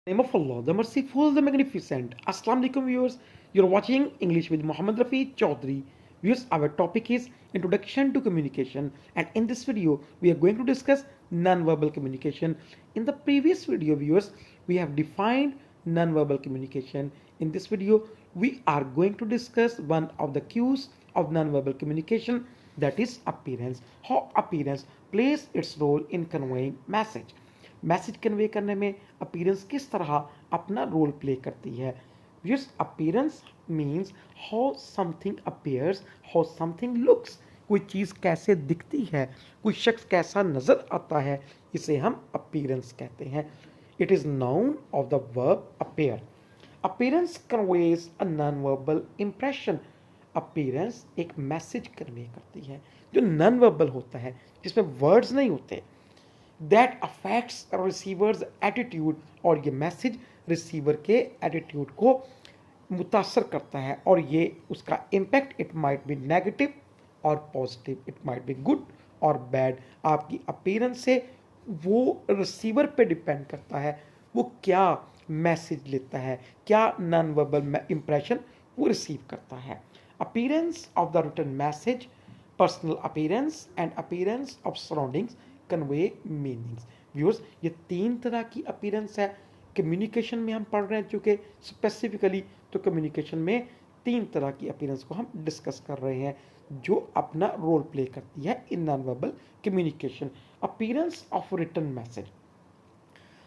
Name of Allah, the Merciful, the Magnificent. Assalamu alaikum viewers. You're watching English with Muhammad Rafi Chaudhry. Viewers, our topic is Introduction to Communication, and in this video, we are going to discuss non-verbal communication. In the previous video, viewers, we have defined non-verbal communication. In this video, we are going to discuss one of the cues of non-verbal communication, that is appearance. How appearance plays its role in conveying message. Message convey करने में appearance किस तरह अपना role play करती है. Viewers, appearance means how something appears, how something looks. कोई चीज़ कैसे दिखती है, कोई शख्स कैसा नज़र आता है, इसे हम अपीयरेंस कहते हैं. It is noun of the verb appear. Appearance conveys a non verbal impression. Appearance एक मैसेज कन्वे करती है जो नॉन वर्बल होता है, जिसमें वर्ड्स नहीं होते. दैट अफेक्ट्स रिसीवर्स एटीट्यूड, और ये मैसेज रिसीवर के एटीट्यूड को मुतासर करता है, और ये उसका impact it might be negative और positive, it might be good और बैड. आपकी अपीयरेंस से वो रिसीवर पे डिपेंड करता है वो क्या मैसेज लेता है, क्या नॉन वर्बल इंप्रेशन वो रिसीव करता है. Appearance of the written message, personal appearance and appearance of surroundings convey meanings. Viewers, ये तीन तरह की अपीयरेंस है. कम्युनिकेशन में हम पढ़ रहे हैं चूँकि स्पेसिफिकली, तो कम्युनिकेशन में तीन तरह की अपीयरेंस को हम डिस्कस कर रहे हैं जो अपना रोल प्ले करती है in non verbal communication. Appearance of written message.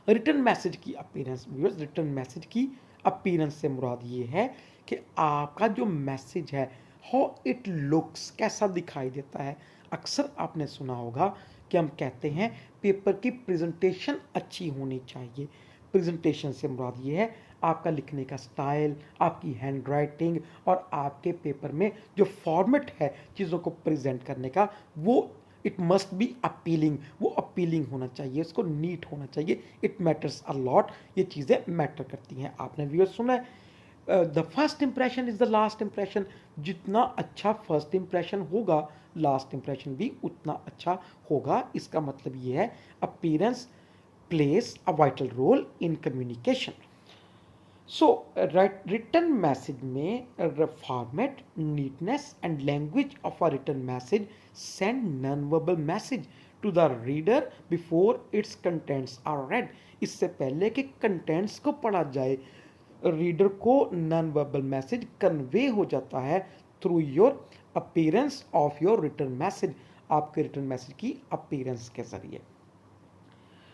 Written message की अपीयरेंस. व्यूअर्स, रिटन मैसेज की अपीयरेंस से मुराद ये है कि आपका जो मैसेज है, हाउ इट लुक्स, कैसा दिखाई देता है. अक्सर आपने सुना होगा कि हम कहते हैं पेपर की प्रेजेंटेशन अच्छी होनी चाहिए. प्रेजेंटेशन से मुराद ये है आपका लिखने का स्टाइल, आपकी हैंड राइटिंग और आपके पेपर में जो फॉर्मेट है चीज़ों को प्रेजेंट करने का, वो इट मस्ट बी अपीलिंग. वो अपीलिंग होना चाहिए, उसको नीट होना चाहिए. It matters a lot. ये चीज़ें मैटर करती हैं. आपने व्यूअर्स सुना है the first impression is the last impression. जितना अच्छा फर्स्ट इंप्रेशन होगा, लास्ट इंप्रेशन भी उतना अच्छा होगा. इसका मतलब ये है appearance place a vital role in communication. So written message में format, neatness and language of a written message send non verbal message to the reader before its contents are read. इससे पहले कि कंटेंट्स को पढ़ा जाए, reader को non verbal message convey हो जाता है through your appearance of your written message. आपके रिटन मैसेज की अपीयरेंस के जरिए.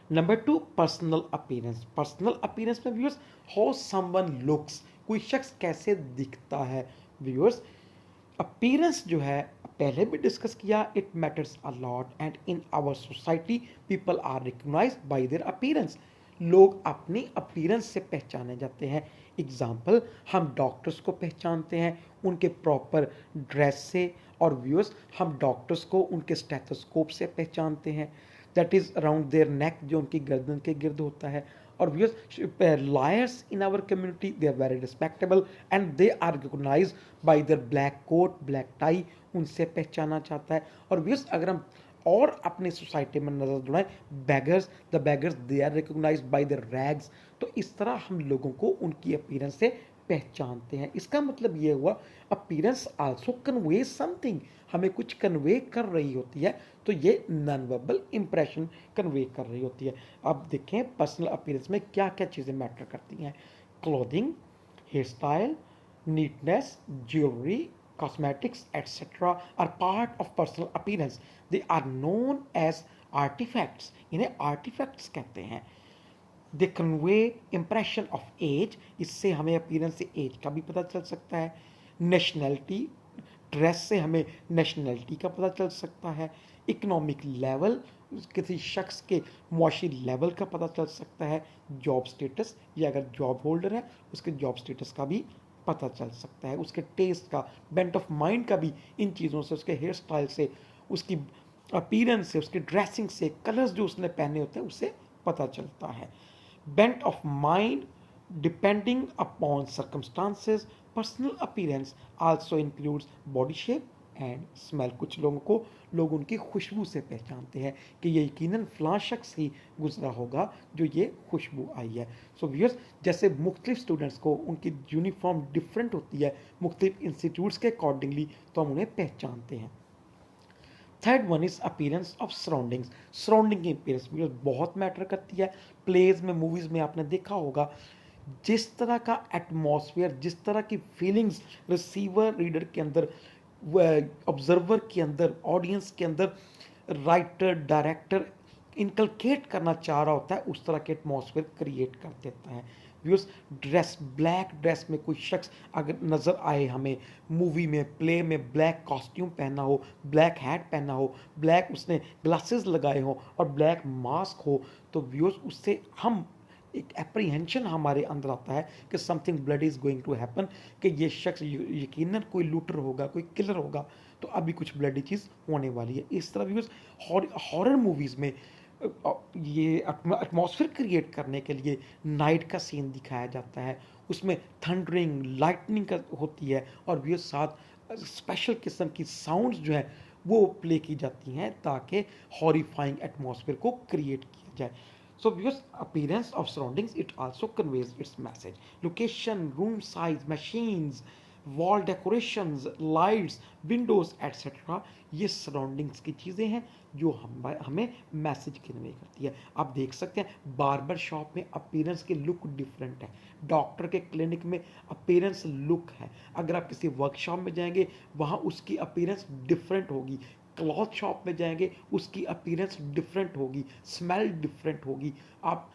Number two, personal appearance. Personal appearance में व्यूअर्स, हाउ समवन लुक्स, कोई शख्स कैसे दिखता है. व्यूअर्स, अपीयरेंस जो है पहले भी डिस्कस किया, it matters a lot and in our society people are recognised by their appearance. लोग अपनी अपीयरेंस से पहचाने जाते हैं. एग्जाम्पल, हम डॉक्टर्स को पहचानते हैं उनके प्रॉपर ड्रेस से, और व्यूअर्स हम डॉक्टर्स को उनके स्टेथोस्कोप से पहचानते हैं, that is around their neck, जो उनकी गर्दन के गिर्द होता है. और viewers, lawyers in our community they are very respectable and they are recognised by their black coat, black tie, उनसे पहचाना जाता है. और व्यूअर्स, अगर हम और अपने सोसाइटी में नजर दौड़ाएं, beggars, the beggars they are recognised by the rags. तो इस तरह हम लोगों को उनकी अपीयरेंस से पहचानते हैं. इसका मतलब ये हुआ अपीयरेंस आल्सो कन्वे समथिंग, हमें कुछ कन्वे कर रही होती है. तो ये नॉन वर्बल इंप्रेशन कन्वे कर रही होती है. अब देखें पर्सनल अपीयरेंस में क्या क्या चीज़ें मैटर करती हैं. Clothing, hair style, neatness, jewellery, cosmetics, etc. are part of personal appearance. They are known as artifacts. इन्हें artifacts कहते हैं. They convey impression of age. इससे हमें appearance से age का भी पता चल सकता है. Nationality, ड्रेस से हमें नेशनैलिटी का पता चल सकता है. इकोनॉमिक लेवल, किसी शख्स के मुआशी लेवल का पता चल सकता है. जॉब स्टेटस, या अगर जॉब होल्डर है उसके जॉब स्टेटस का भी पता चल सकता है. उसके टेस्ट का, बेंट ऑफ माइंड का भी इन चीज़ों से, उसके हेयर स्टाइल से, उसकी अपीयरेंस से, उसकी ड्रेसिंग से, कलर्स जो उसने पहने होते हैं उससे पता चलता है. Bent of mind depending upon circumstances. Personal appearance also includes body shape, and smell. कुछ लोगों को लोग उनकी खुशबू से पहचानते हैं कि ये यकीनन फ़लाँ शख्स ही गुजरा होगा जो ये खुशबू आई है। सो व्यूअर्स, जैसे मुख्तलिफ स्टूडेंट्स को उनकी यूनिफॉर्म डिफरेंट होती है मुख्तलिफ इंस्टीट्यूट्स के अकॉर्डिंगली, तो हम उन्हें पहचानते हैं। Third one is appearance of surroundings. Surrounding की अपीयरेंस बहुत मैटर करती है। प्लेज में, मूवीज़ में आपने देखा होगा जिस तरह का एटमॉस्फेयर, जिस तरह की फीलिंग्स रिसीवर रीडर के अंदर, ऑब्जर्वर के अंदर, ऑडियंस के अंदर राइटर डायरेक्टर इनकलकेट करना चाह रहा होता है, उस तरह के एटमॉस्फेयर क्रिएट कर देता है। व्यूअर्स, ड्रेस, ब्लैक ड्रेस में कोई शख्स अगर नज़र आए हमें मूवी में, प्ले में, ब्लैक कॉस्ट्यूम पहना हो, ब्लैक हैट पहना हो, ब्लैक उसने ग्लासेस लगाए हो और ब्लैक मास्क हो, तो व्यूअर्स उससे हम एक एप्रीहेंशन हमारे अंदर आता है कि something blood is going to happen, कि ये शख्स यकीनन कोई लूटर होगा, कोई किलर होगा, तो अभी कुछ ब्लडी चीज़ होने वाली है। इस तरह व्यूअर्स हॉरर मूवीज़ में ये एटमॉस्फेयर क्रिएट करने के लिए नाइट का सीन दिखाया जाता है, उसमें थंडरिंग लाइटनिंग का होती है और भी साथ स्पेशल किस्म की साउंड्स जो है वो प्ले की जाती हैं ताकि हॉरिफाइंग एटमॉस्फेयर को क्रिएट किया जाए। So because appearance of surroundings, it also conveys its message. Location, room size, machines, wall decorations, lights, windows, etc. ये सराउंडिंग्स की चीज़ें हैं जो हमें मैसेज कन्वे करती है। आप देख सकते हैं बार्बर शॉप में अपीयरेंस की लुक डिफरेंट है, डॉक्टर के क्लिनिक में अपीयरेंस लुक है, अगर आप किसी वर्कशॉप में जाएंगे वहाँ उसकी अपीयरेंस डिफरेंट होगी, क्लॉथ शॉप में जाएंगे उसकी अपीयरेंस डिफरेंट होगी, स्मेल डिफरेंट होगी, आप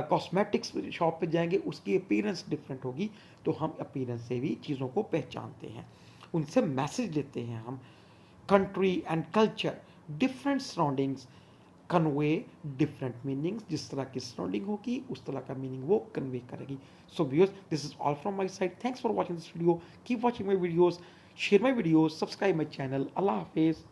कॉस्मेटिक्स शॉप पे जाएंगे उसकी अपीयरेंस डिफरेंट होगी। तो हम अपीयरेंस से भी चीज़ों को पहचानते हैं, उनसे मैसेज लेते हैं हम। Country and culture, different surroundings convey different meanings. जिस तरह की सराउंडिंग होगी उस तरह का मीनिंग वो कन्वे करेगी। So viewers, this is all from my side. Thanks for watching this video. Keep watching my videos, share my videos, subscribe my channel. अल्लाह हाफिज़।